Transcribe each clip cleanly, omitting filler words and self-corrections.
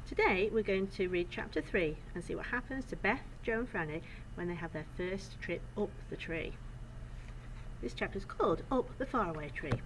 Today we're going to read chapter 3 and see what happens to Beth, Joe and Frannie when they have their first trip up the tree. This chapter is called Up the Faraway Tree.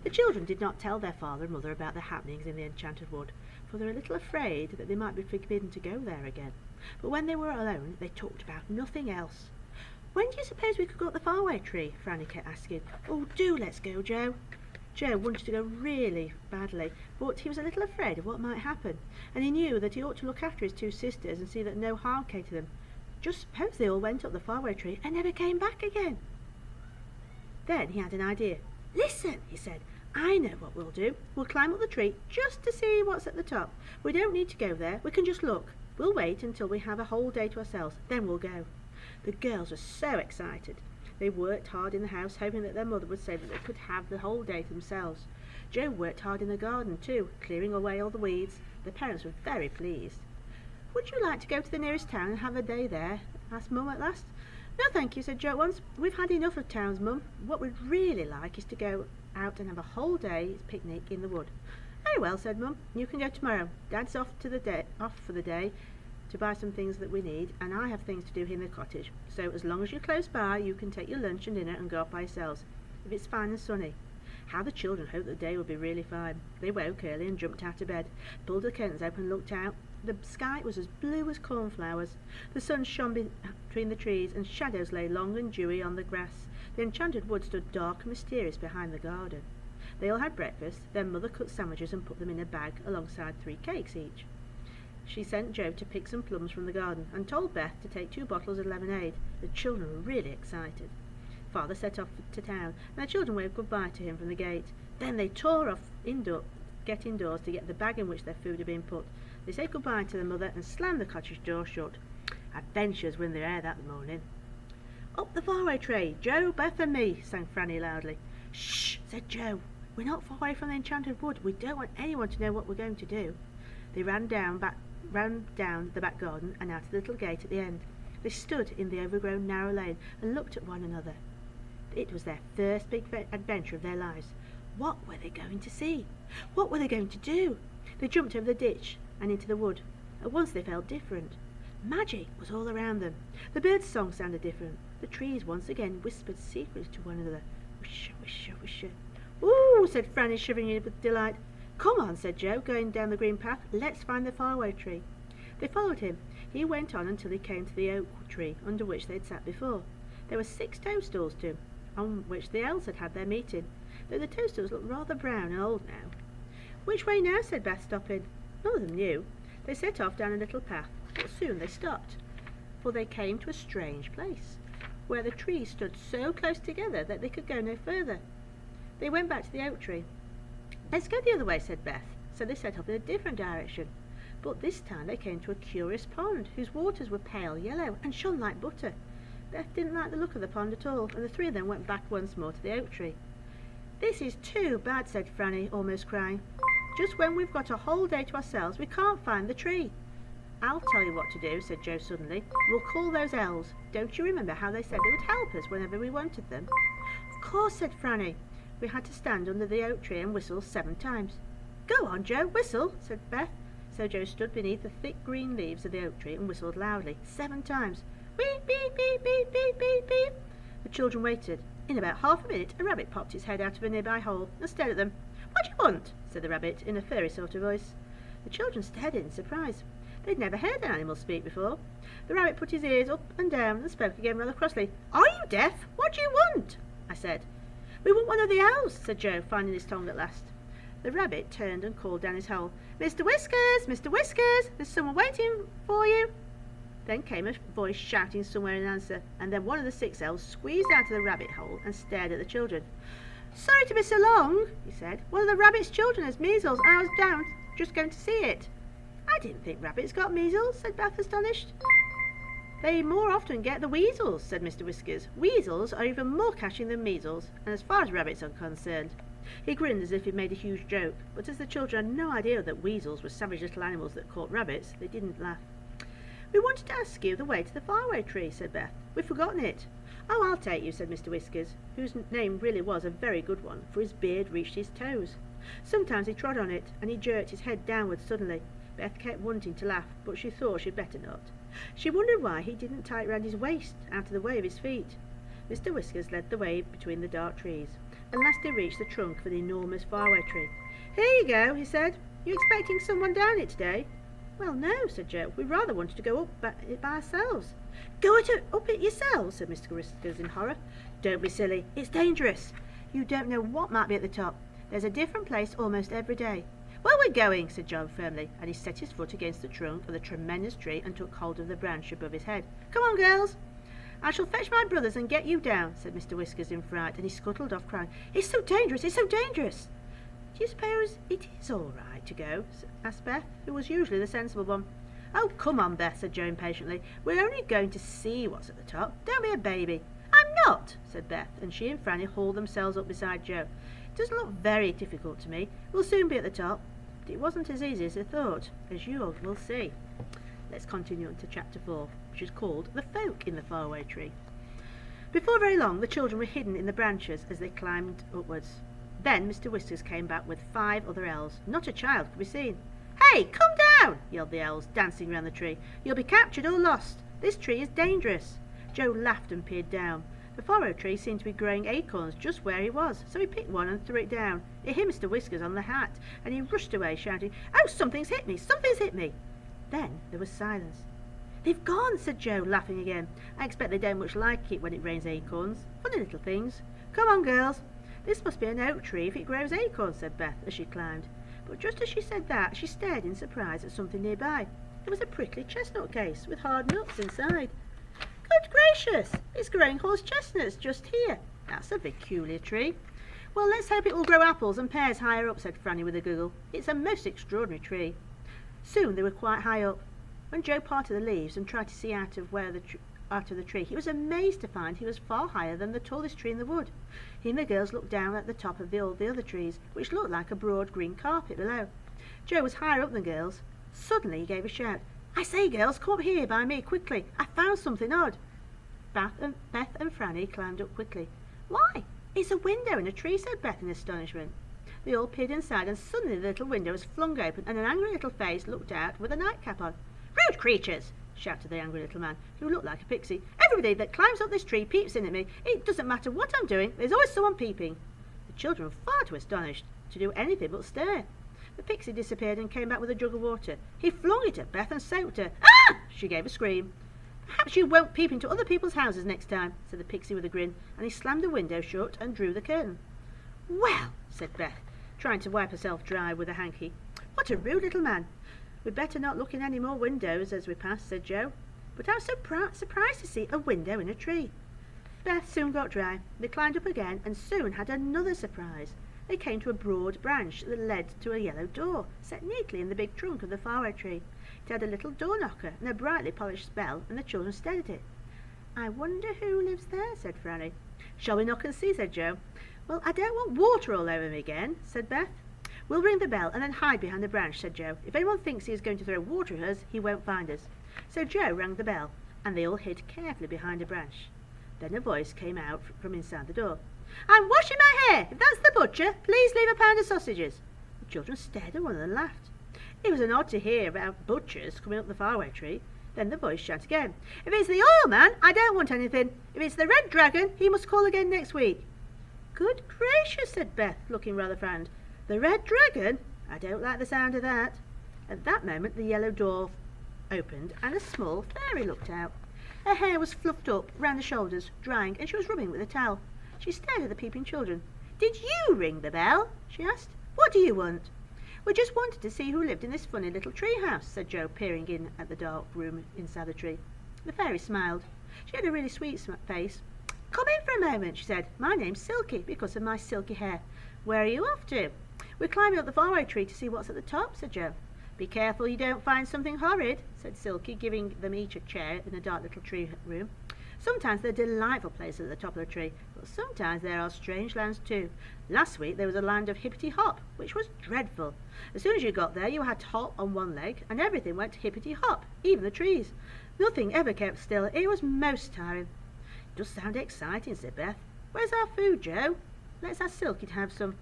The children did not tell their father and mother about the happenings in the enchanted wood, for they were a little afraid that they might be forbidden to go there again. But when they were alone, they talked about nothing else. "When do you suppose we could go up the faraway tree?" Frannie kept asking. "Oh, do let's go, Joe." Joe wanted to go really badly, but he was a little afraid of what might happen, and he knew that he ought to look after his two sisters and see that no harm came to them. Just suppose they all went up the faraway tree and never came back again. Then he had an idea. "Listen," he said, "I know what we'll do. We'll climb up the tree just to see what's at the top. We don't need to go there, we can just look. We'll wait until we have a whole day to ourselves, then we'll go." The girls were so excited. They worked hard in the house, hoping that their mother would say that they could have the whole day to themselves. Joe worked hard in the garden too, clearing away all the weeds. The parents were very pleased. "Would you like to go to the nearest town and have a day there?" asked Mum at last. "No, thank you," said Joe at once. "We've had enough of towns, Mum. What we'd really like is to go out and have a whole day's picnic in the wood." "Very well," said Mum. "You can go tomorrow. Dad's off for the day to buy some things that we need, and I have things to do here in the cottage. So as long as you're close by, you can take your lunch and dinner and go off by yourselves, if it's fine and sunny." How the children hoped the day would be really fine. They woke early and jumped out of bed, pulled the curtains open and looked out. The sky was as blue as cornflowers. The sun shone between the trees, and shadows lay long and dewy on the grass. The enchanted wood stood dark and mysterious behind the garden. They all had breakfast. Then Mother cooked sandwiches and put them in a bag alongside 3 cakes each. She sent Joe to pick some plums from the garden and told Beth to take 2 bottles of lemonade. The children were really excited. Father set off to town, and the children waved goodbye to him from the gate. Then they tore off indoors to get the bag in which their food had been put. They said goodbye to their mother and slammed the cottage door shut. Adventures were in the air that morning. "Up the faraway tree, Joe, Beth and me," sang Frannie loudly. "Shh," said Joe. "We're not far away from the enchanted wood. We don't want anyone to know what we're going to do." They ran down the back garden and out of the little gate at the end. They stood in the overgrown narrow lane and looked at one another. It was their first big adventure of their lives. What were they going to see? What were they going to do? They jumped over the ditch and into the wood. At once they felt different. Magic was all around them. The birds' song sounded different. The trees once again whispered secrets to one another. "Whisher, whisher, whisher." "Ooh," said Frannie, shivering with delight. "Come on," said Joe, going down the green path. "Let's find the faraway tree." They followed him. He went on until he came to the oak tree under which they had sat before. There were 6 toadstools too, on which the elves had had their meeting, though the toadstools looked rather brown and old now. "Which way now?" said Beth, stopping. None of them knew. They set off down a little path, but soon they stopped, for they came to a strange place, where the trees stood so close together that they could go no further. They went back to the oak tree. "Let's go the other way," said Beth. So they set off in a different direction. But this time they came to a curious pond, whose waters were pale yellow and shone like butter. Beth didn't like the look of the pond at all, and the 3 of them went back once more to the oak tree. "This is too bad," said Frannie, almost crying. "Just when we've got a whole day to ourselves, we can't find the tree." "I'll tell you what to do," said Joe suddenly. "We'll call those elves. Don't you remember how they said they would help us whenever we wanted them?" "Of course," said Frannie. "We had to stand under the oak tree and whistle 7 times. "Go on, Joe, whistle," said Beth. So Joe stood beneath the thick green leaves of the oak tree and whistled loudly 7 times. "Beep, beep, beep, beep, beep, beep, beep." The children waited. In about half a minute, a rabbit popped his head out of a nearby hole and stared at them. "What do you want?" said the rabbit in a furry sort of voice. The children stared in surprise. They'd never heard an animal speak before. The rabbit put his ears up and down and spoke again rather crossly. "Are you deaf? What do you want?" I said. "We want one of the elves," said Joe, finding his tongue at last. The rabbit turned and called down his hole. "Mr. Whiskers! Mr. Whiskers! There's someone waiting for you." Then came a voice shouting somewhere in answer, and then one of the 6 elves squeezed out of the rabbit hole and stared at the children. "Sorry to be so long," he said. "One of the rabbit's children has measles, and I was down just going to see it." "I didn't think rabbits got measles," said Beth, astonished. "They more often get the weasels," said Mr. Whiskers. "Weasels are even more catching than measles, and as far as rabbits are concerned." He grinned as if he'd made a huge joke, but as the children had no idea that weasels were savage little animals that caught rabbits, they didn't laugh. "We wanted to ask you the way to the faraway tree," said Beth. "We've forgotten it." "Oh, I'll take you," said Mr. Whiskers, whose name really was a very good one, for his beard reached his toes. Sometimes he trod on it, and he jerked his head downwards suddenly. Beth kept wanting to laugh, but she thought she'd better not. She wondered why he didn't tie it round his waist, out of the way of his feet. Mr. Whiskers led the way between the dark trees. At last they reached the trunk of an enormous faraway tree. "Here you go," he said. "You expecting someone down it today?" "Well, no," said Joe. "We rather wanted to go up it by ourselves." "Go up it yourselves," said Mr. Whiskers in horror. "Don't be silly. It's dangerous. You don't know what might be at the top. There's a different place almost every day." "Well, we're going," said John firmly, and he set his foot against the trunk of the tremendous tree and took hold of the branch above his head. "Come on, girls." "I shall fetch my brothers and get you down," said Mr. Whiskers in fright, and he scuttled off crying, "It's so dangerous, it's so dangerous." "Do you suppose it is all right to go?" asked Beth, who was usually the sensible one. "Oh, come on, Beth," said Joe impatiently. "We're only going to see what's at the top. Don't be a baby." "I'm not," said Beth, and she and Frannie hauled themselves up beside Joe. "It doesn't look very difficult to me. We'll soon be at the top." But it wasn't as easy as they thought, as you will see. Let's continue on to chapter 4, which is called The Folk in the Faraway Tree. Before very long, the children were hidden in the branches as they climbed upwards. Then Mr. Whiskers came back with 5 other elves. Not a child could be seen. "Hey, come down!" yelled the elves, dancing round the tree. "You'll be captured or lost. This tree is dangerous." Joe laughed and peered down. The faraway tree seemed to be growing acorns just where he was, so he picked one and threw it down. It hit Mr. Whiskers on the hat, and he rushed away, shouting, "Oh, something's hit me! Something's hit me!" Then there was silence. "They've gone," said Joe, laughing again. "I expect they don't much like it when it rains acorns. Funny little things. Come on, girls." "This must be an oak tree if it grows acorns," said Beth as she climbed. But just as she said that, she stared in surprise at something nearby. It was a prickly chestnut case with hard nuts inside. "Good gracious! It's growing horse chestnuts just here. That's a peculiar tree." "Well, let's hope it will grow apples and pears higher up," said Frannie with a giggle. "It's a most extraordinary tree." Soon they were quite high up. When Joe parted the leaves and tried to see out of the tree, he was amazed to find he was far higher than the tallest tree in the wood. He and the girls looked down at the top of all the other trees, which looked like a broad green carpet below. Joe was higher up than the girls. Suddenly he gave a shout. "I say, girls, come up here by me quickly. I found something odd." Beth and Frannie climbed up quickly. "Why, it's a window in a tree," said Beth in astonishment. They all peered inside, and suddenly the little window was flung open, and an angry little face looked out with a nightcap on. "Rude creatures!" shouted the angry little man, who looked like a pixie. "Everybody that climbs up this tree peeps in at me. It doesn't matter what I'm doing, there's always someone peeping." The children were far too astonished to do anything but stare. The pixie disappeared and came back with a jug of water. He flung it at Beth and soaked her. "Ah!" She gave a scream. "Perhaps you won't peep into other people's houses next time," said the pixie with a grin, and he slammed the window shut and drew the curtain. "Well," said Beth, trying to wipe herself dry with a hanky. "What a rude little man. We'd better not look in any more windows as we pass," said Joe. "But I was so surprised to see a window in a tree." Beth soon got dry. They climbed up again and soon had another surprise. They came to a broad branch that led to a yellow door, set neatly in the big trunk of the faraway tree. It had a little door knocker and a brightly polished bell, and the children stared at it. "I wonder who lives there," said Frannie. "Shall we knock and see?" said Joe. "Well, I don't want water all over me again," said Beth. "We'll ring the bell and then hide behind the branch," said Joe. "If anyone thinks he is going to throw water at us, he won't find us." So Joe rang the bell, and they all hid carefully behind a branch. Then a voice came out from inside the door. "I'm washing my hair. If that's the butcher, please leave a pound of sausages." The children stared at one another and laughed. It was an odd to hear about butchers coming up the faraway tree. Then the voice shouted again. "If it's the oil man, I don't want anything. If it's the red dragon, he must call again next week." "Good gracious," said Beth, looking rather frightened. "The red dragon? I don't like the sound of that." At that moment the yellow door opened and a small fairy looked out. Her hair was fluffed up round the shoulders, drying, and she was rubbing with a towel. She stared at the peeping children. "Did you ring the bell?" she asked. "What do you want?" "We just wanted to see who lived in this funny little tree house," said Joe, peering in at the dark room inside the tree. The fairy smiled. She had a really sweet face. "Come in for a moment," she said. "My name's Silky, because of my silky hair. Where are you off to?" "We're climbing up the faraway tree to see what's at the top," said Joe. "Be careful you don't find something horrid," said Silky, giving them each a chair in a dark little tree room. "Sometimes there are delightful places at the top of the tree, but sometimes there are strange lands too. Last week there was a land of hippity-hop, which was dreadful. As soon as you got there you had to hop on one leg, and everything went hippity-hop, even the trees. Nothing ever kept still. It was most tiring." "It does sound exciting," said Beth. "Where's our food, Joe? Let's ask Silky to have some."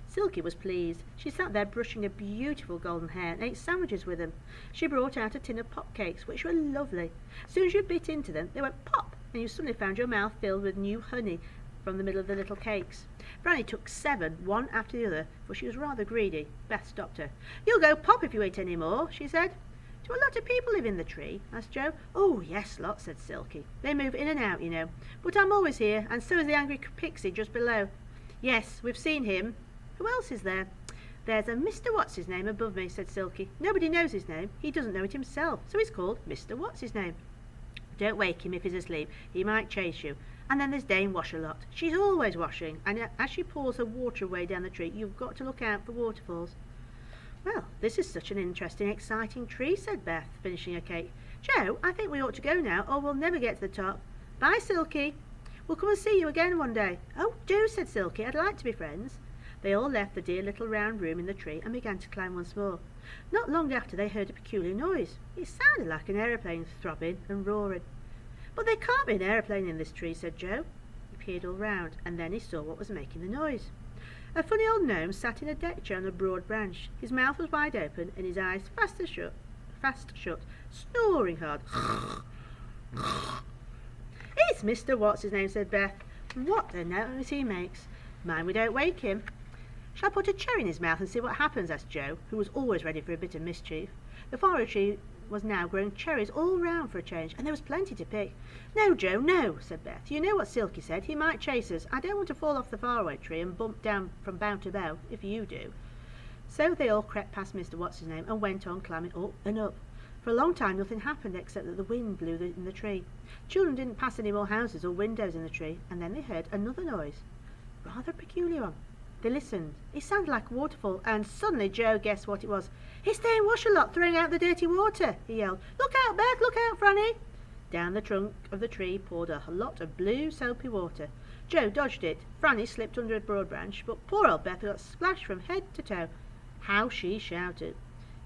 Silky was pleased. She sat there brushing her beautiful golden hair and ate sandwiches with them. She brought out a tin of pop cakes, which were lovely. As soon as you bit into them, they went pop, and you suddenly found your mouth filled with new honey from the middle of the little cakes. Frannie took 7, one after the other, for she was rather greedy. Beth stopped her. "You'll go pop if you eat any more," she said. "Do a lot of people live in the tree?" asked Joe. "Oh, yes, lots," said Silky. "They move in and out, you know. But I'm always here, and so is the angry pixie just below." "Yes, we've seen him." "Who else is there?" "There's a Mr. What's-his-name above me," said Silky. "Nobody knows his name. He doesn't know it himself, so he's called Mr. What's-his-name. Don't wake him if he's asleep. He might chase you. And then there's Dame Wash-a-lot. She's always washing, and as she pours her water away down the tree, you've got to look out for waterfalls." "Well, this is such an interesting, exciting tree," said Beth, finishing her cake. "Joe, I think we ought to go now, or we'll never get to the top. Bye, Silky. We'll come and see you again one day." "Oh, do," said Silky. "I'd like to be friends." They all left the dear little round room in the tree and began to climb once more. Not long after they heard a peculiar noise. It sounded like an aeroplane throbbing and roaring. "But there can't be an aeroplane in this tree," said Joe. He peered all round, and then he saw what was making the noise. A funny old gnome sat in a deck chair on a broad branch. His mouth was wide open and his eyes fast shut, snoring hard. "It's Mr. What's-his-name," said Beth. "What a noise he makes. Mind we don't wake him." "Shall I put a cherry in his mouth and see what happens?" asked Joe, who was always ready for a bit of mischief. The faraway tree was now growing cherries all round for a change, and there was plenty to pick. "No, Joe, no," said Beth. "You know what Silky said. He might chase us. I don't want to fall off the faraway tree and bump down from bough to bough, if you do." So they all crept past Mr. What's-his-name and went on climbing up and up. For a long time nothing happened except that the wind blew in the tree. Children didn't pass any more houses or windows in the tree, and then they heard another noise. Rather a peculiar one. They listened. It sounded like a waterfall, and suddenly Joe guessed what it was. "It's Dame Wash-a-lot throwing out the dirty water," he yelled. "Look out, Beth! Look out, Frannie!" Down the trunk of the tree poured a lot of blue, soapy water. Joe dodged it. Frannie slipped under a broad branch, but poor old Beth got splashed from head to toe. How she shouted!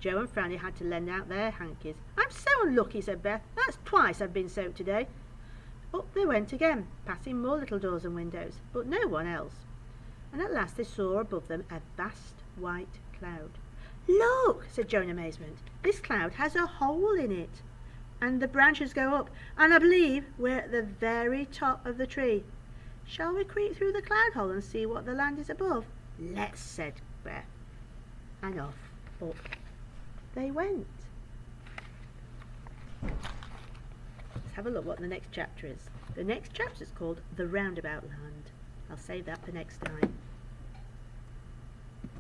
Joe and Frannie had to lend out their hankies. "I'm so unlucky," said Beth. "That's twice I've been soaked today." Up they went again, passing more little doors and windows, but no one else. And at last they saw above them a vast white cloud. "Look," said Joe in amazement. "This cloud has a hole in it, and the branches go up, and I believe we're at the very top of the tree. Shall we creep through the cloud hole and see what the land is above?" "Let's," said Beth. And off up they went. Let's have a look what the next chapter is. The next chapter is called The Roundabout Land. I'll save that for next time.